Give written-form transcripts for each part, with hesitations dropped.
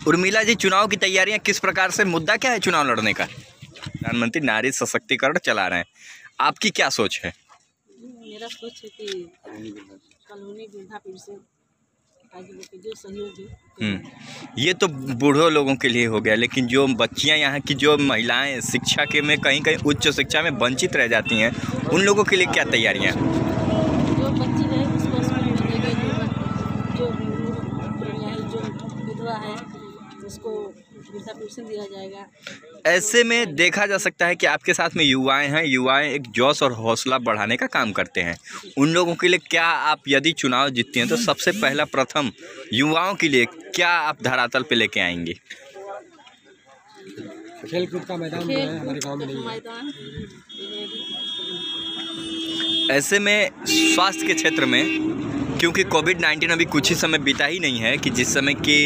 उर्मिला जी, चुनाव की तैयारियां किस प्रकार से, मुद्दा क्या है चुनाव लड़ने का? प्रधानमंत्री नारी सशक्तिकरण चला रहे हैं, आपकी क्या सोच है? मेरा सोच है कि कानूनी वृद्धा पेंशन जो सहयोग है। ये तो बूढ़ों लोगों के लिए हो गया, लेकिन जो बच्चियां यहाँ की जो महिलाएं शिक्षा के में कहीं कहीं उच्च शिक्षा में वंचित रह जाती हैं, उन लोगों के लिए क्या तैयारियां? जो बच्ची है उसको स्कूल में देंगे, जो विधवा है उसको वृद्धा पेंशन दिया जाएगा। ऐसे में देखा जा सकता है कि आपके साथ में युवाएं हैं, युवाएं एक जोश और हौसला बढ़ाने का काम करते हैं। उन लोगों के लिए क्या आप, यदि चुनाव जीतती हैं तो सबसे पहला प्रथम युवाओं के लिए क्या आप धरातल पे लेके आएंगे? खेल कूद का मैदान है हमारे गांव में नहीं है। ऐसे में स्वास्थ्य के क्षेत्र में, क्योंकि कोविड-19 अभी कुछ ही समय बीता ही नहीं है कि जिस समय कि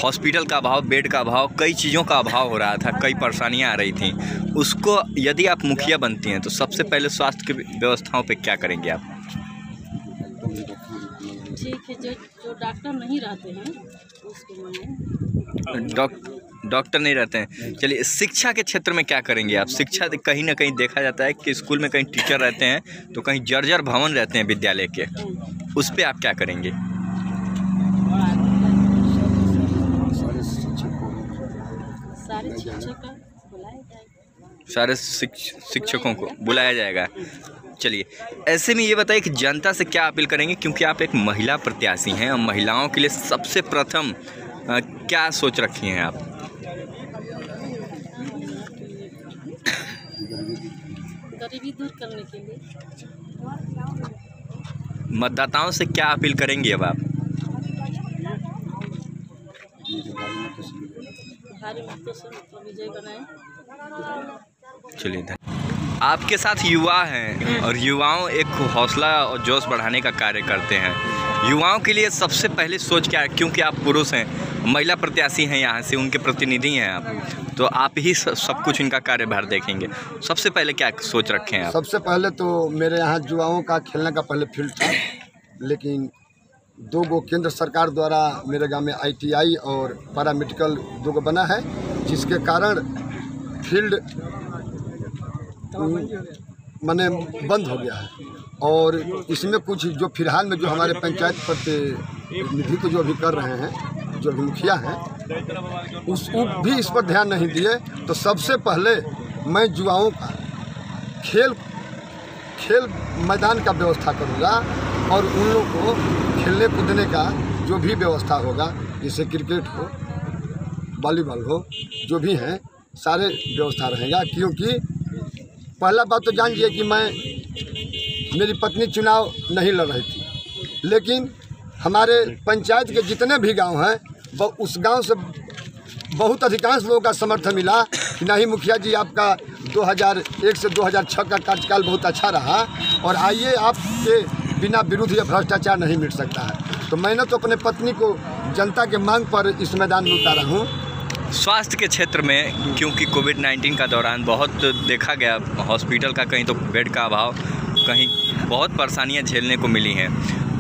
हॉस्पिटल का अभाव, बेड का अभाव, कई चीज़ों का अभाव हो रहा था, कई परेशानियां आ रही थी, उसको यदि आप मुखिया बनती हैं तो सबसे पहले स्वास्थ्य की व्यवस्थाओं पे क्या करेंगे आप? ठीक है, जो डॉक्टर नहीं रहते हैं उसको डॉक्टर नहीं रहते हैं। चलिए, शिक्षा के क्षेत्र में क्या करेंगे आप? शिक्षा कहीं ना कहीं देखा जाता है कि स्कूल में कहीं टीचर रहते हैं तो कहीं जर्जर भवन रहते हैं विद्यालय के, उस पर आप क्या करेंगे? सारे शिक्षकों को बुलाया जाएगा। चलिए, ऐसे में ये बताइए कि जनता से क्या अपील करेंगे, क्योंकि आप एक महिला प्रत्याशी हैं और महिलाओं के लिए सबसे प्रथम क्या सोच रखी हैं आप? गरीबी दूर करने के लिए। मतदाताओं से क्या अपील करेंगे अब आप? विजय बनाएं। चलिए, आपके साथ युवा हैं और युवाओं एक हौसला और जोश बढ़ाने का कार्य करते हैं। युवाओं के लिए सबसे पहले सोच क्या है, क्योंकि आप पुरुष हैं, महिला प्रत्याशी हैं, यहाँ से उनके प्रतिनिधि हैं आप, तो आप ही सब कुछ इनका कार्यभार देखेंगे। सबसे पहले क्या सोच रखे हैं आप? सबसे पहले तो मेरे यहाँ युवाओं का खेलने का पहले फील्ड था, लेकिन 2 गो केंद्र सरकार द्वारा मेरे गांव में ITI और पैरामेडिकल 2 गो बना है, जिसके कारण फील्ड माने बंद हो गया है। और इसमें कुछ जो फिलहाल में जो हमारे पंचायत प्रतिनिधि को जो अभी कर रहे हैं, जो अभी मुखिया हैं, वो भी इस पर ध्यान नहीं दिए। तो सबसे पहले मैं युवाओं का खेल मैदान का व्यवस्था करूँगा और उन लोगों को खेलने कूदने का जो भी व्यवस्था होगा, जैसे क्रिकेट हो, वॉलीबॉल हो, जो भी हैं सारे व्यवस्था रहेगा। क्योंकि पहला बात तो जान लीजिए कि मेरी पत्नी चुनाव नहीं लड़ रही थी, लेकिन हमारे पंचायत के जितने भी गांव हैं उस गांव से बहुत अधिकांश लोगों का समर्थन मिला कि नहीं मुखिया जी, आपका 2001 से 2006 का कार्यकाल बहुत अच्छा रहा और आइए, आपके बिना विरोध या भ्रष्टाचार नहीं मिट सकता है। तो मैंने तो अपने पत्नी को जनता के मांग पर इस मैदान में उतारा हूँ। स्वास्थ्य के क्षेत्र में, क्योंकि कोविड-19 का दौरान बहुत देखा गया हॉस्पिटल का कहीं तो बेड का अभाव, कहीं बहुत परेशानियां झेलने को मिली हैं,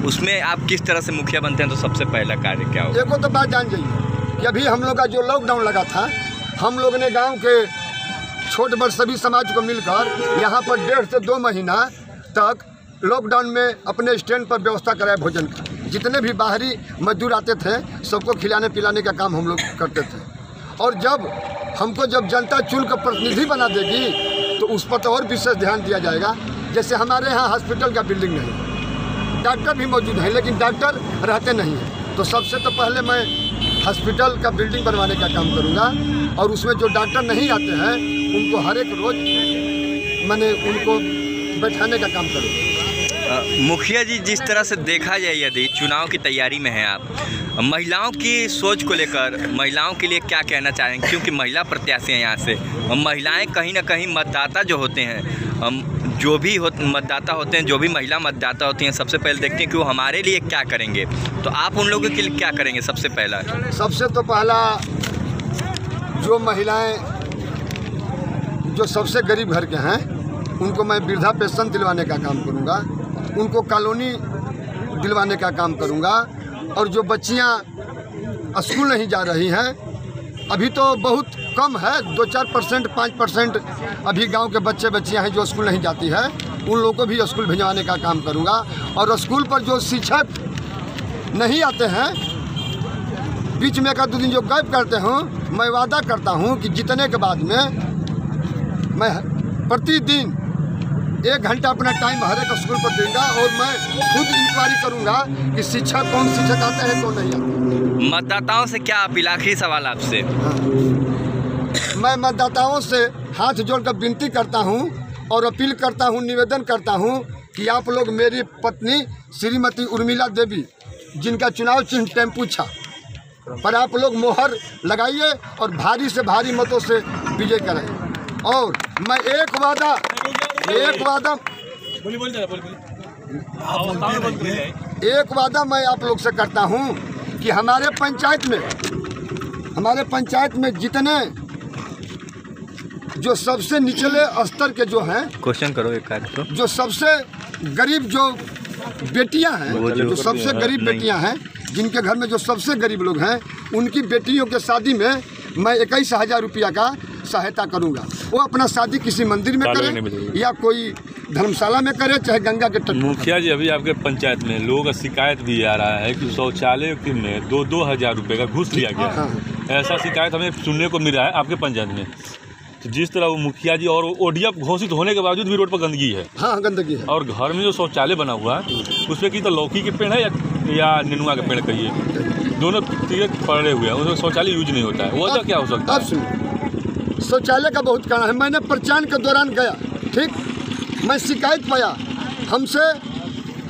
उसमें आप किस तरह से मुखिया बनते हैं तो सबसे पहला कार्य क्या होगा? देखो, तो बात जान जाइए कि अभी हम लोग का जो लॉकडाउन लगा था, हम लोग ने गांव के छोटे बड़ सभी समाज को मिलकर यहाँ पर 1.5 से 2 महीना तक लॉकडाउन में अपने स्टैंड पर व्यवस्था कराया भोजन का। जितने भी बाहरी मजदूर आते थे सबको खिलाने पिलाने का काम हम लोग करते थे। और जब जनता चुन कर प्रतिनिधि बना देगी तो उस पर तो और विशेष ध्यान दिया जाएगा। जैसे हमारे यहाँ हॉस्पिटल का बिल्डिंग नहीं, डॉक्टर भी मौजूद है लेकिन डॉक्टर रहते नहीं हैं, तो सबसे तो पहले मैं हॉस्पिटल का बिल्डिंग बनवाने का काम करूँगा और उसमें जो डॉक्टर नहीं आते हैं उनको हर एक रोज़ मैंने उनको बैठाने का काम करूँगा। मुखिया जी, जिस तरह से देखा जाए, यदि चुनाव की तैयारी में हैं आप, महिलाओं की सोच को लेकर महिलाओं के लिए क्या कहना चाहेंगे, क्योंकि महिला प्रत्याशी हैं यहाँ से, और महिलाएं कहीं ना कहीं मतदाता जो होते हैं, जो भी मतदाता होते हैं, जो भी महिला मतदाता होती हैं, सबसे पहले देखते हैं कि वो हमारे लिए क्या करेंगे, तो आप उन लोगों के लिए क्या करेंगे? सबसे तो पहला जो महिलाएं जो सबसे गरीब घर के हैं उनको मैं वृद्धा पेंशन दिलवाने का काम करूँगा, उनको कॉलोनी दिलवाने का काम करूँगा, और जो बच्चियाँ स्कूल नहीं जा रही हैं। अभी तो बहुत कम है, 2-4%, 5% अभी गांव के बच्चे बच्चियां हैं जो स्कूल नहीं जाती है। उन लोगों को भी स्कूल भिजवाने का काम करूंगा। और स्कूल पर जो शिक्षक नहीं आते हैं, बीच में 1-2 दिन जो गायब करते हूँ, मैं वादा करता हूँ कि जीतने के बाद में मैं प्रतिदिन 1 घंटा अपना टाइम हर एक स्कूल पर दूंगा और मैं खुद इंक्वायरी करूंगा कि शिक्षक कौन शिक्षक आते हैं कौन नहीं आते। मतदाताओं से क्या अपील, आखिरी सवाल आपसे। हाँ। मैं मतदाताओं से हाथ जोड़कर विनती करता हूं और अपील करता हूं, निवेदन करता हूं कि आप लोग मेरी पत्नी श्रीमती उर्मिला देवी, जिनका चुनाव चिन्ह टेम्पू था, पर आप लोग मोहर लगाइए और भारी से भारी मतों से विजय करें। और मैं एक वादा मैं आप लोग से करता हूं कि हमारे पंचायत में जितने जो सबसे निचले स्तर के जो हैं, क्वेश्चन करो एक कार्य, जो सबसे गरीब जो बेटियां हैं, जो सबसे गरीब बेटियां हैं, जिनके घर में जो सबसे गरीब लोग हैं, उनकी बेटियों के शादी में मैं 21,000 रुपया का सहायता करूंगा। वो अपना शादी किसी मंदिर में करे या कोई धर्मशाला में करे, चाहे गंगा के तट। मुखिया जी, अभी आपके पंचायत में लोग का शिकायत भी आ रहा है कि शौचालय में 2-2 हज़ार रुपये का घूस लिया गया। हाँ। ऐसा शिकायत हमें सुनने को मिल रहा है आपके पंचायत में। तो जिस तरह वो मुखिया जी और ओडीएफ घोषित होने के बावजूद भी रोड पर गंदगी है। हाँ, गंदगी है। और घर में जो शौचालय बना हुआ है उसमें की तो लौकी के पेड़ है या नेनुआ के पेड़ कहिए, दोनों पड़े हुए हैं, उसमें शौचालय यूज नहीं होता है। वो क्या हो सकता है? शौचालय का बहुत कारण है। मैंने प्रचार के दौरान गया, ठीक, मैं शिकायत पाया। हमसे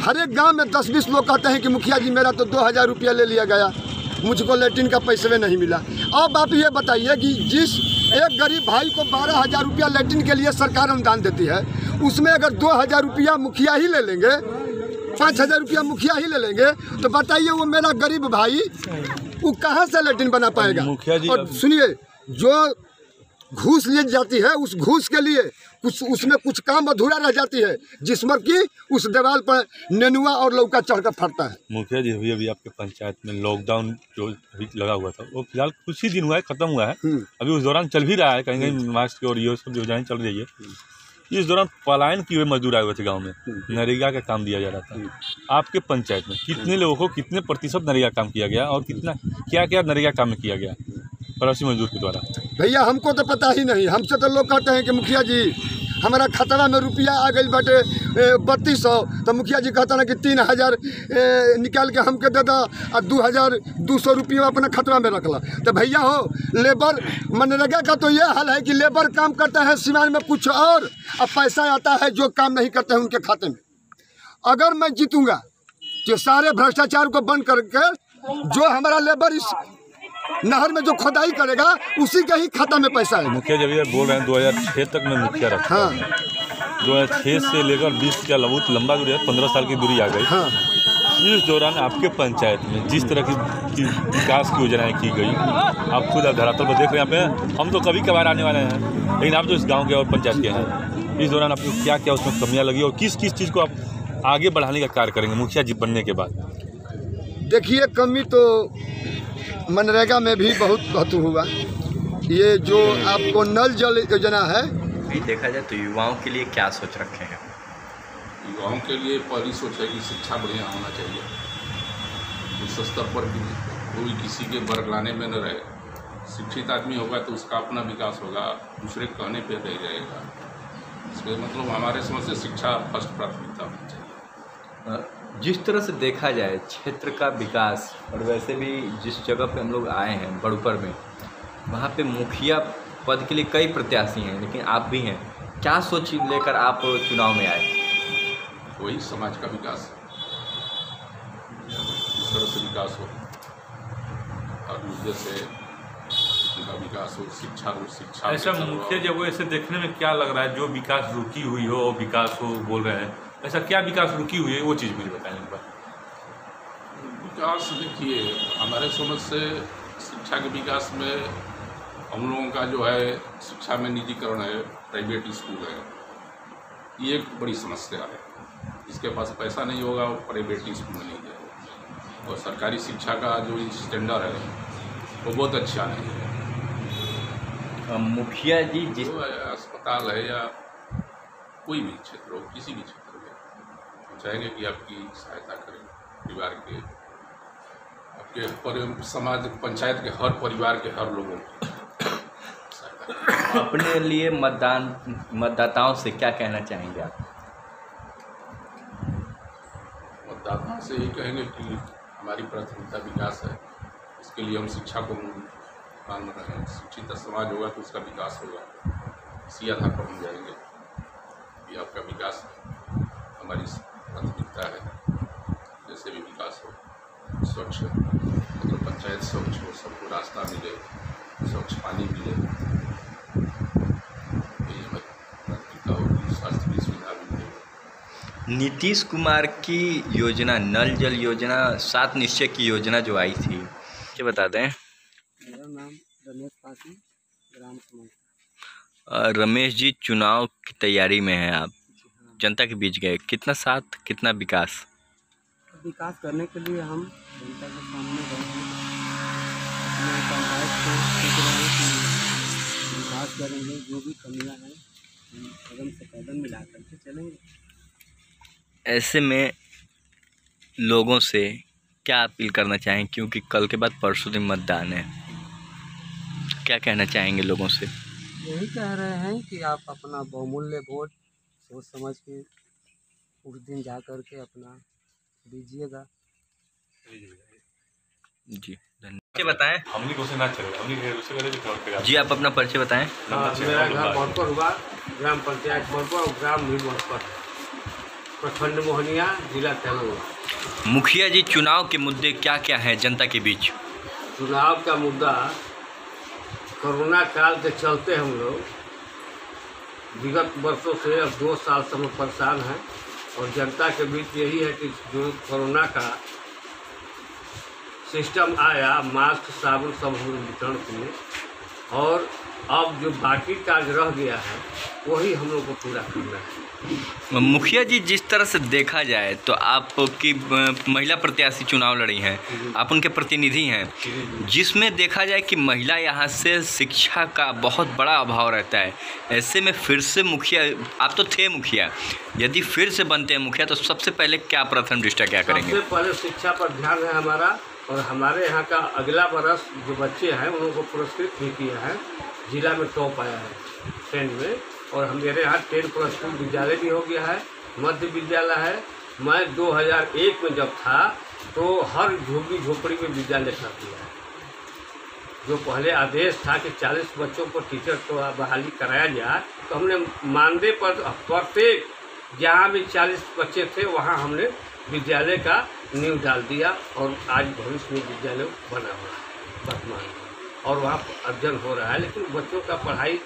हर एक गांव में 10-20 लोग कहते हैं कि मुखिया जी मेरा तो 2,000 रुपया ले लिया गया, मुझको लैट्रिन का पैसे नहीं मिला। अब आप ये बताइए कि जिस एक गरीब भाई को 12,000 रुपया लैट्रिन के लिए सरकार अनुदान देती है, उसमें अगर 2,000 रुपया मुखिया ही ले लेंगे, 5,000 रुपया मुखिया ही ले लेंगे, तो बताइए वो मेरा गरीब भाई वो कहाँ से लैट्रिन बना पाएगा? मुखिया जी, और सुनिए, जो घूस ली जाती है उस घूस के लिए उसमें कुछ काम अधूरा रह जाती है, जिसमें कि उस दीवार पर नेनुआ और लौका चढ़कर फटता है। मुखिया जी, अभी आपके पंचायत में लॉकडाउन जो अभी लगा हुआ था वो फिलहाल कुछ ही दिन हुआ है, खत्म हुआ है। अभी उस दौरान चल भी रहा है, कहीं कहीं मास्क और ये सब योजनाएं चल रही है। इस दौरान पलायन किए हुए मजदूर आए हुए थे गाँव में, नरेगा का काम दिया जा रहा था। आपके पंचायत में कितने लोगों को कितने प्रतिशत नरेगा काम किया गया और कितना क्या क्या नरेगा काम में किया गया प्रवासी मजदूर के द्वारा? भैया हमको तो पता ही नहीं। हमसे तो लोग कहते हैं कि मुखिया जी हमारा खतरा में रुपया आ गई बाटे 3200, तो मुखिया जी कहता ना कि 3,000 निकाल के हमके दे दो और 2,200 रुपया अपना खतरा में रख ला। तो भैया हो, लेबर मनरेगा का तो ये हाल है कि लेबर काम करता है सिवान में कुछ और पैसा आता है जो काम नहीं करते हैं उनके खाते में। अगर मैं जीतूंगा तो सारे भ्रष्टाचार को बंद करके जो हमारा लेबर इस नहर में जो खोदाई करेगा उसी के ही खाता में पैसा है। मुखिया जब ये बोल रहे हैं 2006 तक में मुखिया रखा। हाँ। 2006 से लेकर 20 का बहुत लंबा दूरी है, 15 साल की दूरी आ गई। हाँ। इस दौरान आपके पंचायत में जिस तरह की विकास की योजनाएं की गई, आप खुद धरातल पर देख रहे हैं। यहाँ पे हम तो कभी कभार आने वाले हैं, लेकिन आप तो इस गाँव के और पंचायत के हैं। इस दौरान आपको क्या क्या उसमें कमियाँ लगी और किस किस चीज़ को आप आगे बढ़ाने का कार्य करेंगे मुखिया जी बनने के बाद? देखिए, कमी तो मनरेगा में भी बहुत हुआ। ये जो आपको नल जल योजना है, देखा जाए तो युवाओं के लिए क्या सोच रखे हैं? युवाओं के लिए पहली सोच है कि शिक्षा बढ़िया होना चाहिए, उस स्तर पर कोई किसी के वर्ग लाने में न रहे। शिक्षित आदमी होगा तो उसका अपना विकास होगा, दूसरे कहने पे रह जाएगा। इसका मतलब हमारे समझ से शिक्षा फर्स्ट प्राथमिकता होनी चाहिए। जिस तरह से देखा जाए क्षेत्र का विकास, और वैसे भी जिस जगह पे हम लोग आए हैं बड़ूपर में, वहाँ पे मुखिया पद के लिए कई प्रत्याशी हैं, लेकिन आप भी हैं। क्या सोच लेकर आप चुनाव में आए? वही समाज का विकास, इस तरह से विकास हो और जैसे उनका विकास हो, शिक्षा। ऐसा मुखिया जब ऐसे देखने में क्या लग रहा है, जो विकास रुकी हुई हो और विकास हो बोल रहे हैं, ऐसा क्या विकास रुकी हुई है वो चीज़ मुझे बताएं एक बार। विकास देखिए, हमारे समझ से शिक्षा के विकास में हम लोगों का जो है शिक्षा में निजीकरण है, प्राइवेट स्कूल है, ये एक बड़ी समस्या है। जिसके पास पैसा नहीं होगा वो प्राइवेट स्कूल में नहीं जाएगा। और सरकारी शिक्षा का जो स्टैंडर्ड है वो बहुत अच्छा नहीं है। मुखिया जी जिस तो अस्पताल है या कोई भी क्षेत्र हो, किसी भी क्षेत्र में हम चाहेंगे कि आपकी सहायता करें, परिवार के, आपके समाज पंचायत के हर परिवार के हर लोगों की सहायता करें। अपने लिए मतदाताओं से क्या कहना चाहेंगे आप? मतदाताओं से यही कहेंगे कि हमारी प्राथमिकता विकास है, इसके लिए हम शिक्षा को मान रहे हैं। शिक्षित समाज होगा तो उसका विकास होगा, इसी आधार पर हम जाएंगे कि आपका विकास हमारी प्राथमिकता है। जैसे भी विकास हो, स्वच्छ मतलब पंचायत स्वच्छ हो, सबको रास्ता मिले, स्वच्छ पानी मिले, यही हमारी प्राथमिकता होगी। स्वास्थ्य की सुविधा भी मिले। नीतीश कुमार की योजना नल जल योजना 7 निश्चय की योजना जो आई थी, क्या बता दें? मेरा नाम रमेश पासी, ग्राम समझ। रमेश जी, चुनाव की तैयारी में हैं आप, जनता के बीच गए, कितना साथ कितना विकास? विकास करने के लिए हम जनता के सामने रहेंगे, अपने पंचायत को सोच रहे हैं कि विकास करेंगे, जो भी कमियां हैं हम कदम से कदम मिला करके चलेंगे। ऐसे में लोगों से क्या अपील करना चाहें, क्योंकि कल के बाद परसों दिन मतदान है, क्या कहना चाहेंगे लोगों से? यही कह रहे हैं कि आप अपना बहुमूल्य वोट सोच समझ के उस दिन जा कर के अपना दीजिएगा। जी धन्यवाद। बताएं। हमने को से ना चले, हमने उसे करे जो कर जी, आप अपना परिचय बताएं। मेरा घर बड़पर हुआ, ग्राम पंचायत बड़पर और ग्राम भी बड़पर, प्रखंड मोहनिया, जिला तेलंगाना। मुखिया जी, चुनाव के मुद्दे क्या क्या हैं जनता के बीच? चुनाव का मुद्दा कोरोना काल के चलते हम लोग विगत वर्षों से अब 2 साल से हम परेशान हैं, और जनता के बीच यही है कि जो कोरोना का सिस्टम आया, मास्क साबुन सब हम लोग वितरण किए, और अब जो बाकी काज रह गया है वही हम लोग को पूरा करना है। मुखिया जी, जिस तरह से देखा जाए तो आपकी महिला प्रत्याशी चुनाव लड़ी हैं, आप उनके प्रतिनिधि हैं, जिसमें देखा जाए कि महिला यहाँ से शिक्षा का बहुत बड़ा अभाव रहता है। ऐसे में फिर से मुखिया, आप तो थे मुखिया, यदि फिर से बनते हैं मुखिया तो सबसे पहले क्या प्रथम दृष्टया क्या करेंगे? सबसे पहले शिक्षा पर ध्यान है हमारा, और हमारे यहाँ का अगला बरस जो बच्चे हैं उन लोगों को पुरस्कृत भी किया है, जिला में टॉप आया है 10 में, और हम मेरे यहाँ 10+2 विद्यालय भी हो गया है, मध्य विद्यालय है। मैं 2001 में जब था तो हर झोपड़ी झोपड़ी में विद्यालय कर दिया है। जो पहले आदेश था कि 40 बच्चों को टीचर को बहाली कराया जाए, तो हमने मानदेय पर प्रत्येक जहाँ भी 40 बच्चे थे वहाँ हमने विद्यालय का नींव डाल दिया, और आज भविष्य में विद्यालय बना हुआ है वर्तमान में, और वहाँ अध्ययन हो रहा है। लेकिन बच्चों का पढ़ाई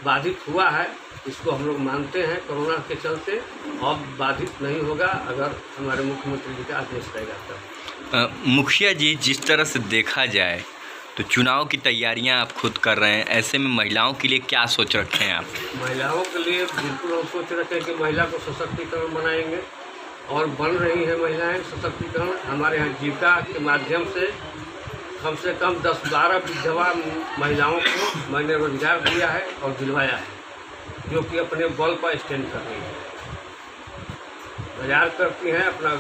बाधित हुआ है, इसको हम लोग मानते हैं कोरोना के चलते। अब बाधित नहीं होगा अगर हमारे मुख्यमंत्री जी का आदेश रहेगा तब। मुखिया जी, जिस तरह से देखा जाए तो चुनाव की तैयारियां आप खुद कर रहे हैं, ऐसे में महिलाओं के लिए क्या सोच रखे हैं आप? महिलाओं के लिए बिल्कुल हम सोच रखे हैं कि महिला को सशक्तिकरण बनाएंगे, और बन रही है महिलाएं सशक्तिकरण। हमारे यहाँ जीविका के माध्यम से कम 10-12 विधवा महिलाओं को मैंने रोजगार दिया है और दिलवाया है, जो कि अपने बल पर स्टैंड कर रही है, बाजार करती हैं, अपना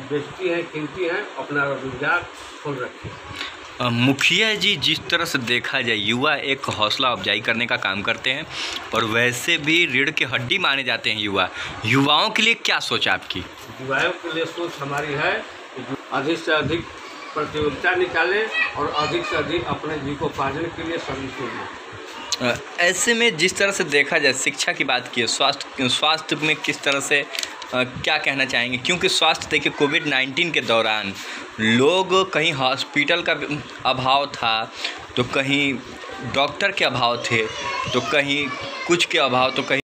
बेचती हैं, कीनती हैं, अपना रोजगार खोल रखी है। मुखिया जी, जिस तरह से देखा जाए युवा एक हौसला अफजाई करने का काम करते हैं, और वैसे भी रीढ़ की हड्डी माने जाते हैं युवाओं के लिए क्या सोच आपकी? युवाओं के लिए सोच हमारी है कि अधिक से अधिक प्रतियोगिता निकालें और अधिक से अधिक अपने जीविकोपार्जन के लिए सर्विस दें। ऐसे में जिस तरह से देखा जाए, शिक्षा की बात की है, स्वास्थ्य में किस तरह से क्या कहना चाहेंगे? क्योंकि स्वास्थ्य देखिए, कोविड-19 के दौरान लोग कहीं हॉस्पिटल का अभाव था, तो कहीं डॉक्टर के अभाव थे, तो कहीं कुछ के अभाव, तो कहीं